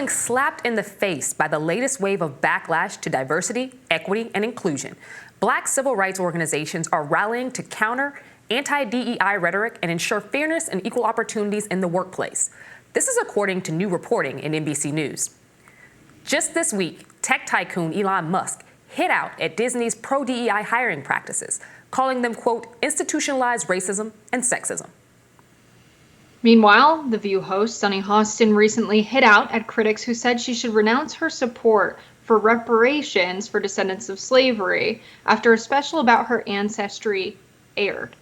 feeling slapped in the face by the latest wave of backlash to diversity, equity, and inclusion. Black civil rights organizations are rallying to counter anti-DEI rhetoric and ensure fairness and equal opportunities in the workplace. This is according to new reporting in NBC News. Just this week, tech tycoon Elon Musk hit out at Disney's pro-DEI hiring practices, calling them, quote, institutionalized racism and sexism. Meanwhile, The View host Sunny Hostin recently hit out at critics who said she should renounce her support for reparations for descendants of slavery after a special about her ancestry aired.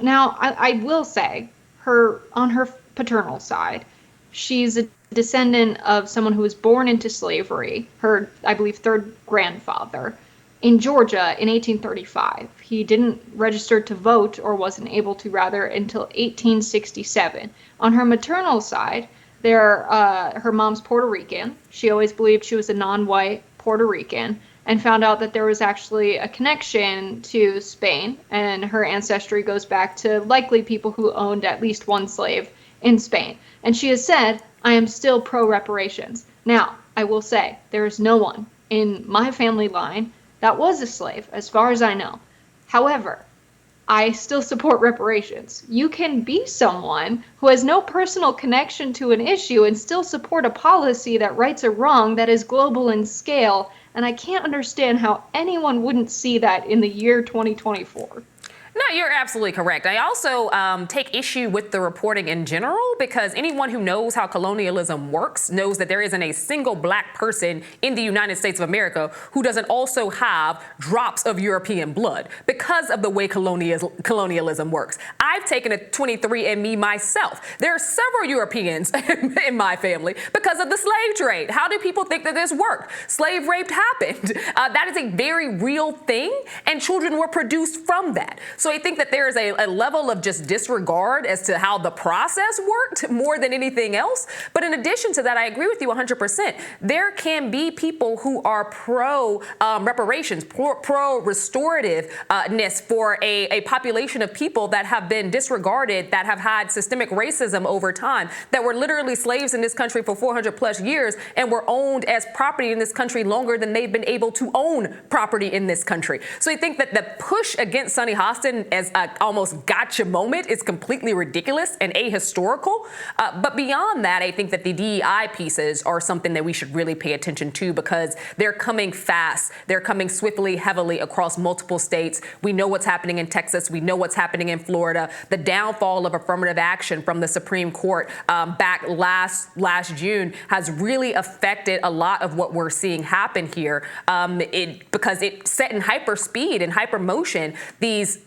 Now, I will say, on her paternal side, she's a descendant of someone who was born into slavery, her, I believe, third grandfather, in Georgia in 1835. He didn't register to vote, or wasn't able to rather, until 1867. On her maternal side, her mom's Puerto Rican. She always believed she was a non-white Puerto Rican, and found out that there was actually a connection to Spain, and her ancestry goes back to likely people who owned at least one slave in Spain. And she has said, I am still pro-reparations. Now, I will say, there is no one in my family line that was a slave, as far as I know. However, I still support reparations. You can be someone who has no personal connection to an issue and still support a policy that rights a wrong that is global in scale, and I can't understand how anyone wouldn't see that in the year 2024. No, you're absolutely correct. I also take issue with the reporting in general, because anyone who knows how colonialism works knows that there isn't a single black person in the United States of America who doesn't also have drops of European blood because of the way colonialism works. I've taken a 23andMe myself. There are several Europeans in my family because of the slave trade. How do people think that this worked? Slave rape happened. That is a very real thing, and children were produced from that. So I think that there is a level of just disregard as to how the process worked more than anything else. But in addition to that, I agree with you 100%. There can be people who are pro-reparations, pro-restorativeness for a population of people that have been disregarded, that have had systemic racism over time, that were literally slaves in this country for 400 plus years and were owned as property in this country longer than they've been able to own property in this country. So I think that the push against Sunny Hostin as a almost gotcha moment is completely ridiculous and ahistorical. But beyond that, I think that the DEI pieces are something that we should really pay attention to, because they're coming fast. They're coming swiftly, heavily across multiple states. We know what's happening in Texas. We know what's happening in Florida. The downfall of affirmative action from the Supreme Court back last June has really affected a lot of what we're seeing happen here, because it set in hyper speed and hyper motion this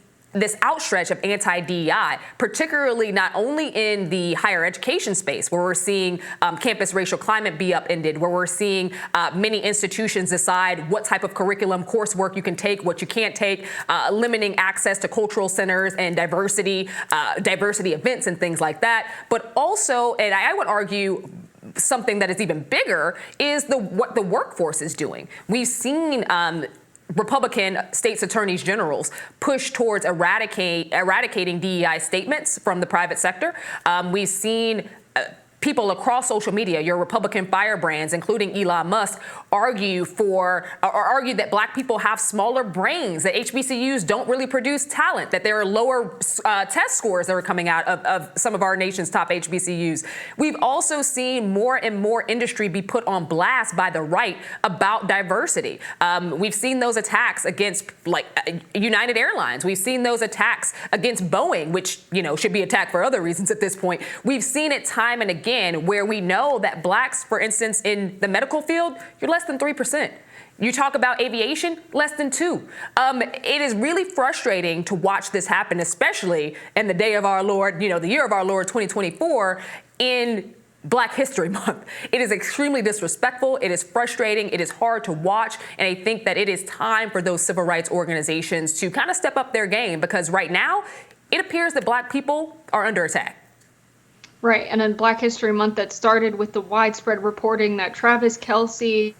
outstretch of anti-DEI, particularly not only in the higher education space, where we're seeing campus racial climate be upended, where we're seeing many institutions decide what type of curriculum coursework you can take, what you can't take, limiting access to cultural centers and diversity events and things like that. But also, and I would argue, something that is even bigger is what the workforce is doing. We've seen Republican states attorneys generals push towards eradicating DEI statements from the private sector. We've seen people across social media, your Republican firebrands, including Elon Musk, argue that black people have smaller brains, that HBCUs don't really produce talent, that there are lower test scores that are coming out of some of our nation's top HBCUs. We've also seen more and more industry be put on blast by the right about diversity. We've seen those attacks against United Airlines. We've seen those attacks against Boeing, which should be attacked for other reasons at this point. We've seen it time and again, where we know that blacks, for instance, in the medical field, you're less than 3%. You talk about aviation, less than 2%. It is really frustrating to watch this happen, especially in the day of our Lord, the year of our Lord 2024, in Black History Month. It is extremely disrespectful. It is frustrating. It is hard to watch. And I think that it is time for those civil rights organizations to kind of step up their game, because right now it appears that black people are under attack. Right, and in Black History Month, that started with the widespread reporting that Travis Kelce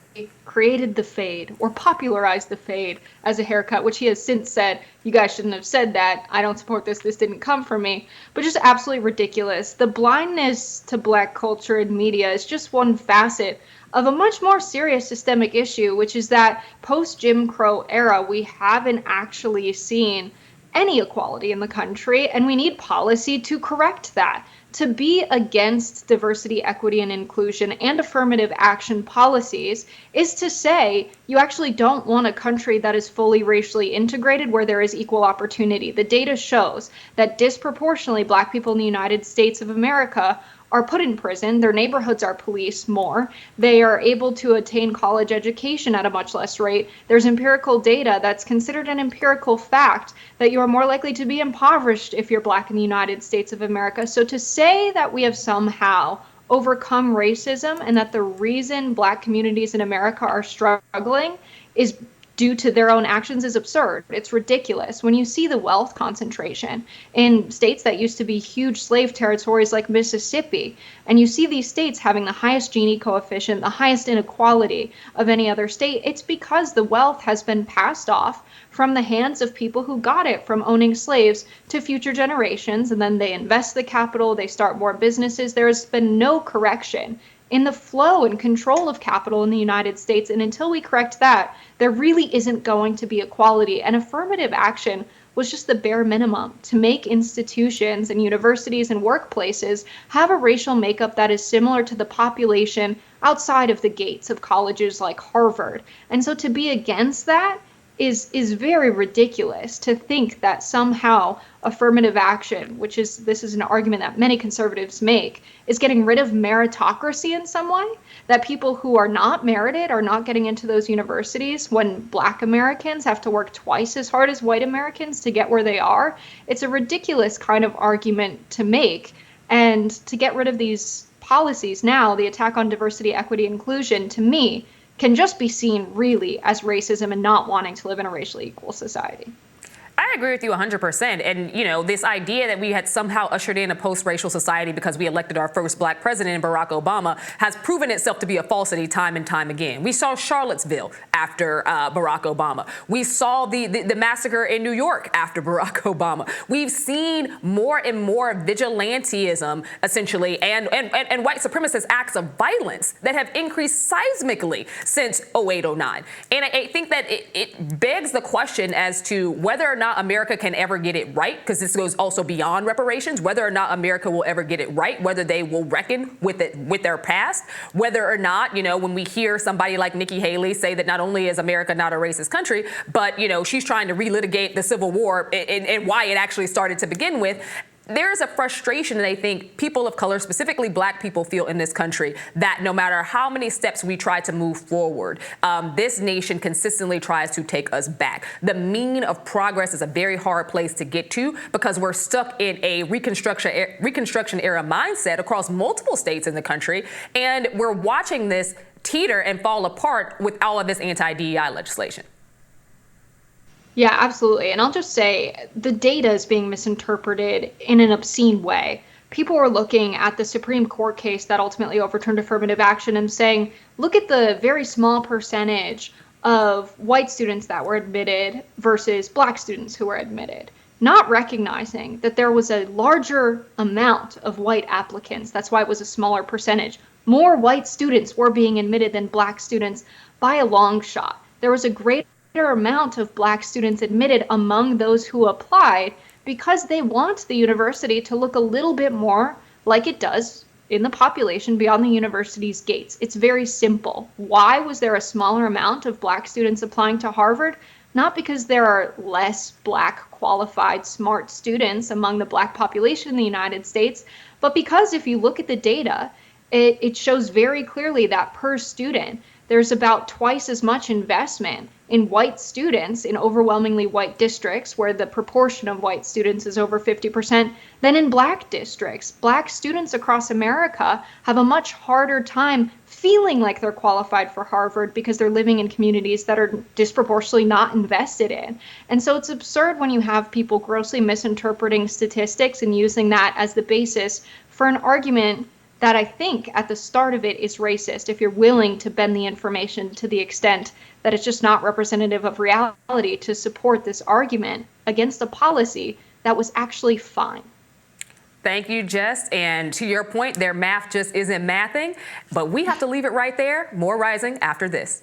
created the fade or popularized the fade as a haircut, which he has since said, you guys shouldn't have said that. I don't support this. This didn't come from me. But just absolutely ridiculous. The blindness to Black culture and media is just one facet of a much more serious systemic issue, which is that post-Jim Crow era, we haven't actually seen any equality in the country, and we need policy to correct that. To be against diversity, equity, and inclusion and affirmative action policies is to say you actually don't want a country that is fully racially integrated where there is equal opportunity. The data shows that disproportionately Black people in the United States of America are put in prison, their neighborhoods are policed more, they are able to attain college education at a much less rate. There's empirical data that's considered an empirical fact that you are more likely to be impoverished if you're Black in the United States of America. So to say that we have somehow overcome racism and that the reason Black communities in America are struggling is due to their own actions is absurd. It's ridiculous. When you see the wealth concentration in states that used to be huge slave territories like Mississippi, and you see these states having the highest Gini coefficient, the highest inequality of any other state, it's because the wealth has been passed off from the hands of people who got it from owning slaves to future generations, and then they invest the capital, they start more businesses. There has been no correction in the flow and control of capital in the United States. And until we correct that, there really isn't going to be equality. And affirmative action was just the bare minimum to make institutions and universities and workplaces have a racial makeup that is similar to the population outside of the gates of colleges like Harvard. And so to be against that is very ridiculous. To think that somehow affirmative action, this is an argument that many conservatives make, is getting rid of meritocracy in some way, that people who are not merited are not getting into those universities when Black Americans have to work twice as hard as white Americans to get where they are. It's a ridiculous kind of argument to make. And to get rid of these policies now, the attack on diversity, equity, inclusion, to me, can just be seen really as racism and not wanting to live in a racially equal society. I agree with you 100%. And, this idea that we had somehow ushered in a post-racial society because we elected our first Black president, Barack Obama, has proven itself to be a falsity time and time again. We saw Charlottesville after Barack Obama. We saw the massacre in New York after Barack Obama. We've seen more and more vigilantism, essentially, and white supremacist acts of violence that have increased seismically since 08-09. And I think that it begs the question as to whether or not America can ever get it right, because this goes also beyond reparations, whether or not America will ever get it right, whether they will reckon with their past, whether or not, when we hear somebody like Nikki Haley say that not only is America not a racist country, but, she's trying to relitigate the Civil War and why it actually started to begin with. There is a frustration that I think people of color, specifically Black people, feel in this country, that no matter how many steps we try to move forward, this nation consistently tries to take us back. The mean of progress is a very hard place to get to because we're stuck in a Reconstruction era mindset across multiple states in the country. And we're watching this teeter and fall apart with all of this anti-DEI legislation. Yeah, absolutely. And I'll just say the data is being misinterpreted in an obscene way. People are looking at the Supreme Court case that ultimately overturned affirmative action and saying, look at the very small percentage of white students that were admitted versus Black students who were admitted, not recognizing that there was a larger amount of white applicants. That's why it was a smaller percentage. More white students were being admitted than Black students by a long shot. There was a greater amount of Black students admitted among those who applied because they want the university to look a little bit more like it does in the population beyond the university's gates. It's very simple. Why was there a smaller amount of Black students applying to Harvard? Not because there are less Black qualified, smart students among the Black population in the United States, but because if you look at the data, it shows very clearly that per student, there's about twice as much investment in white students in overwhelmingly white districts where the proportion of white students is over 50% than in Black districts. Black students across America have a much harder time feeling like they're qualified for Harvard because they're living in communities that are disproportionately not invested in. And so it's absurd when you have people grossly misinterpreting statistics and using that as the basis for an argument that I think at the start of it is racist if you're willing to bend the information to the extent that it's just not representative of reality to support this argument against a policy that was actually fine. Thank you, Jess. And to your point, their math just isn't mathing, but we have to leave it right there. More Rising after this.